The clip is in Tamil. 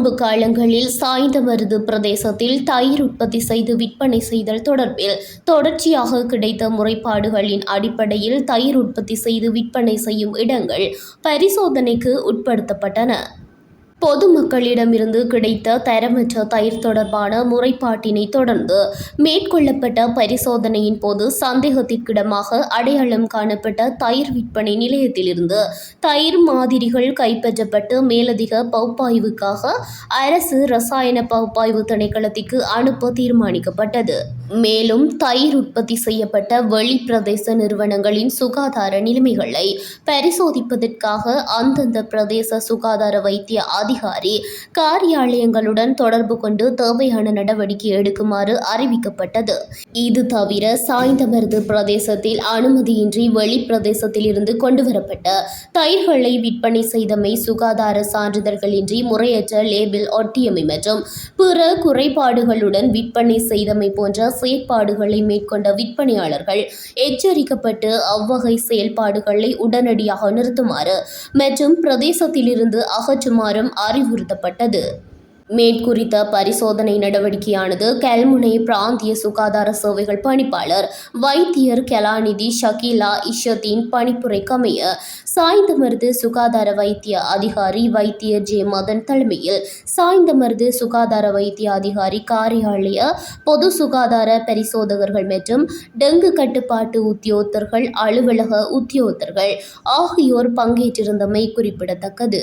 நோன்பு காலங்களில் சாய்ந்தமருது பிரதேசத்தில் தயிர் உற்பத்தி செய்து விற்பனை செய்தல் தொடர்பில் தொடர்ச்சியாக கிடைத்த முறைப்பாடுகளின் அடிப்படையில் தயிர் உற்பத்தி செய்து விற்பனை செய்யும் இடங்கள் பரிசோதனைக்கு உட்படுத்தப்பட்டன. பொதுமக்களிடமிருந்து கிடைத்த தரமற்ற தயிர் தொடர்பான முறைப்பாட்டினை தொடர்ந்து மேற்கொள்ளப்பட்ட பரிசோதனையின் போது சந்தேகத்திற்கிடமாக அடையாளம் காணப்பட்ட தயிர் விற்பனை நிலையத்திலிருந்து தயிர் மாதிரிகள் கைப்பற்றப்பட்டு மேலதிக பகுப்பாய்வுக்காக அரசு ரசாயன பகுப்பாய்வு திணைக்களத்திற்கு அனுப்ப தீர்மானிக்கப்பட்டது. மேலும் தயிர் உற்பத்தி செய்யப்பட்ட வெளிப்பிரதேச நிறுவனங்களின் சுகாதார நிலைமைகளை பரிசோதிப்பதற்காக அந்தந்த பிரதேச சுகாதார வைத்திய அதிகாரி காரியாலயங்களுடன் தொடர்பு கொண்டு தேவையான நடவடிக்கை எடுக்குமாறு அறிவிக்கப்பட்டது. இது தவிர சாய்ந்தமருது பிரதேசத்தில் அனுமதியின்றி வெளிப்பிரதேசத்தில் இருந்து கொண்டுவரப்பட்ட தயிர்களை விற்பனை செய்தமை, சுகாதார சான்றிதழ்களின்றி முறையற்ற லேபிள் ஒட்டியமை மற்றும் பிற குறைபாடுகளுடன் விற்பனை செய்தமை போன்ற செயற்பாடுகளை மேற்கொண்ட விற்பனையாளர்கள் எச்சரிக்கப்பட்டு அவ்வகை செயல்பாடுகளை உடனடியாக நிறுத்துமாறு மற்றும் பிரதேசத்திலிருந்து அகற்றுமாறும் அறிவுறுத்தப்பட்டது. மேற்குறித்த பரிசோதனை நடவடிக்கையானது கல்முனை பிராந்திய சுகாதார சேவைகள் பணிப்பாளர் வைத்தியர் கலாநிதி ஷகீலா இஷத்தின் பணிப்புரைக்கமைய சாய்ந்தமருது சுகாதார வைத்திய அதிகாரி வைத்தியர் ஜே மதன் தலைமையில் சாய்ந்தமருது சுகாதார வைத்திய அதிகாரி காரியாலய பொது சுகாதார பரிசோதகர்கள் மற்றும் டெங்கு கட்டுப்பாட்டு உத்தியோகத்தர்கள், அலுவலக உத்தியோகத்தர்கள் ஆகியோர் பங்கேற்றிருந்தமை குறிப்பிடத்தக்கது.